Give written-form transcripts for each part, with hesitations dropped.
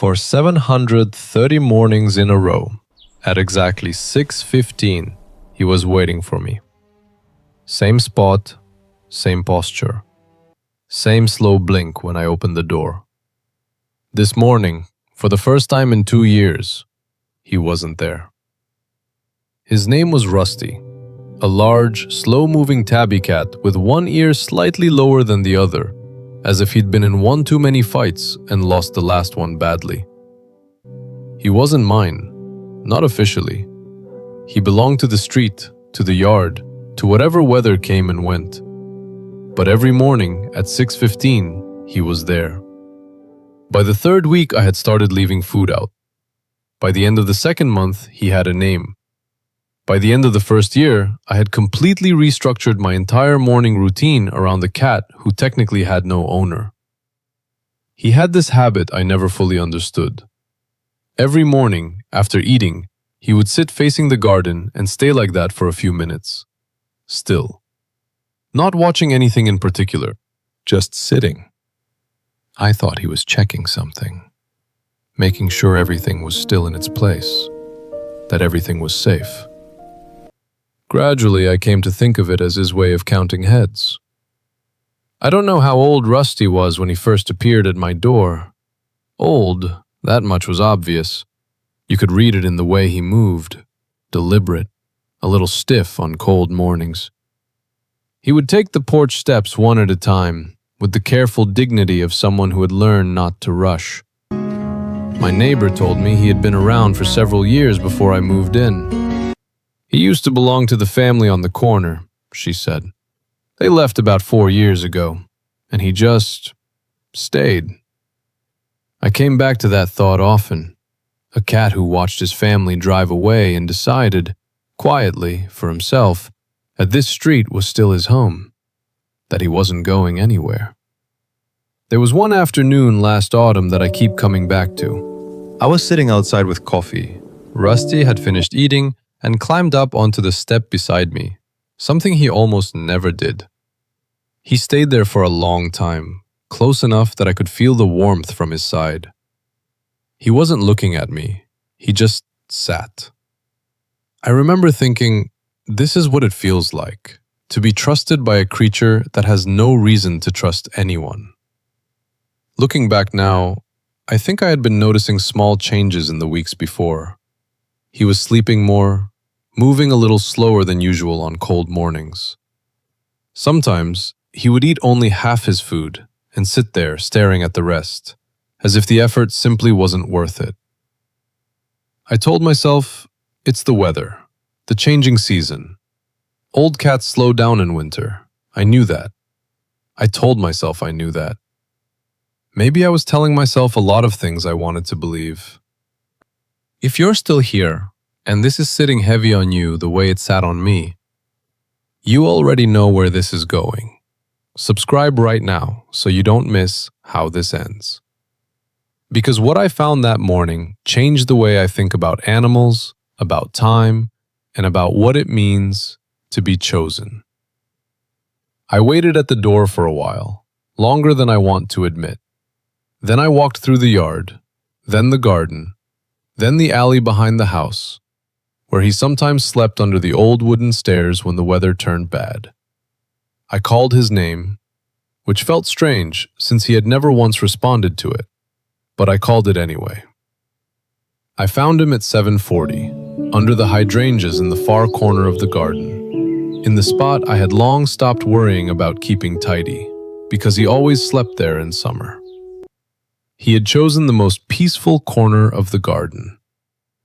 For 730 mornings in a row, at exactly 6:15, he was waiting for me. Same spot, same posture, same slow blink when I opened the door. This morning, for the first time in 2 years, he wasn't there. His name was Rusty, a large, slow-moving tabby cat with one ear slightly lower than the other, as if he'd been in one too many fights and lost the last one badly. He wasn't mine, not officially. He belonged to the street, to the yard, to whatever weather came and went. But every morning at 6:15, he was there. By the third week, I had started leaving food out. By the end of the second month, he had a name. By the end of the first year, I had completely restructured my entire morning routine around the cat who technically had no owner. He had this habit I never fully understood. Every morning, after eating, he would sit facing the garden and stay like that for a few minutes. Still. Not watching anything in particular, just sitting. I thought he was checking something, making sure everything was still in its place, that everything was safe. Gradually, I came to think of it as his way of counting heads. I don't know how old Rusty was when he first appeared at my door. Old, that much was obvious. You could read it in the way he moved, deliberate, a little stiff on cold mornings. He would take the porch steps one at a time, with the careful dignity of someone who had learned not to rush. My neighbor told me he had been around for several years before I moved in. He used to belong to the family on the corner, she said. They left about 4 years ago, and he just stayed. I came back to that thought often. A cat who watched his family drive away and decided, quietly, for himself, that this street was still his home, that he wasn't going anywhere. There was one afternoon last autumn that I keep coming back to. I was sitting outside with coffee. Rusty had finished eating and climbed up onto the step beside me, something he almost never did. He stayed there for a long time, close enough that I could feel the warmth from his side. He wasn't looking at me, he just sat. I remember thinking, this is what it feels like, to be trusted by a creature that has no reason to trust anyone. Looking back now, I think I had been noticing small changes in the weeks before. He was sleeping more, moving a little slower than usual on cold mornings. Sometimes, he would eat only half his food and sit there staring at the rest, as if the effort simply wasn't worth it. I told myself, it's the weather, the changing season. Old cats slow down in winter. I knew that. I told myself I knew that. Maybe I was telling myself a lot of things I wanted to believe. If you're still here, and this is sitting heavy on you the way it sat on me, you already know where this is going. Subscribe right now so you don't miss how this ends. Because what I found that morning changed the way I think about animals, about time, and about what it means to be chosen. I waited at the door for a while, longer than I want to admit. Then I walked through the yard, then the garden, then the alley behind the house, where he sometimes slept under the old wooden stairs when the weather turned bad. I called his name, which felt strange since he had never once responded to it, but I called it anyway. I found him at 7:40, under the hydrangeas in the far corner of the garden, in the spot I had long stopped worrying about keeping tidy, because he always slept there in summer. He had chosen the most peaceful corner of the garden.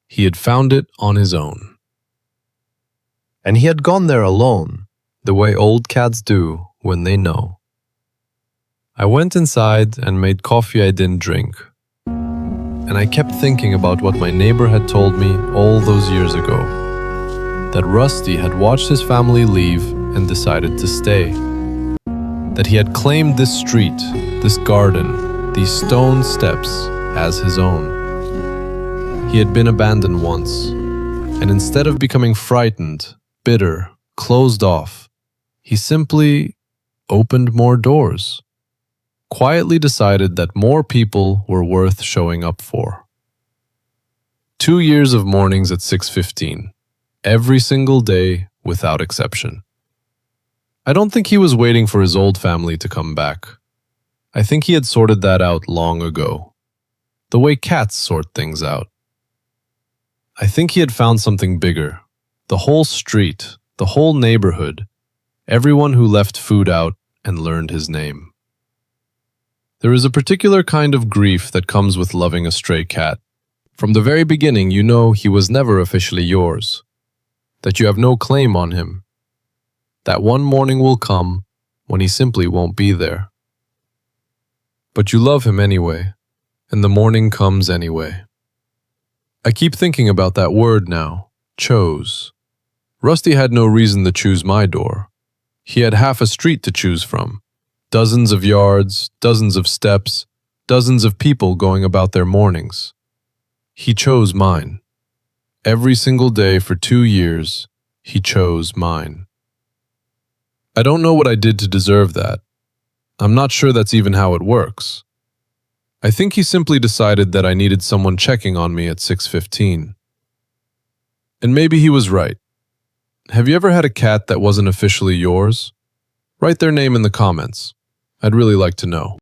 He had found it on his own. And he had gone there alone, the way old cats do when they know. I went inside and made coffee I didn't drink. And I kept thinking about what my neighbor had told me all those years ago. That Rusty had watched his family leave and decided to stay. That he had claimed this street, this garden, these stone steps as his own. He had been abandoned once, and instead of becoming frightened, bitter, closed off, he simply opened more doors. quietly decided that more people were worth showing up for. 2 years of mornings at 6:15, every single day without exception. I don't think he was waiting for his old family to come back. I think he had sorted that out long ago, the way cats sort things out. I think he had found something bigger. The whole street, the whole neighborhood, everyone who left food out and learned his name. There is a particular kind of grief that comes with loving a stray cat. From the very beginning, you know he was never officially yours, that you have no claim on him, that one morning will come when he simply won't be there. But you love him anyway, and the morning comes anyway. I keep thinking about that word now, chose. Rusty had no reason to choose my door. He had half a street to choose from. Dozens of yards, dozens of steps, dozens of people going about their mornings. He chose mine. Every single day for 2 years, he chose mine. I don't know what I did to deserve that. I'm not sure that's even how it works. I think he simply decided that I needed someone checking on me at 6:15. And maybe he was right. Have you ever had a cat that wasn't officially yours? Write their name in the comments. I'd really like to know.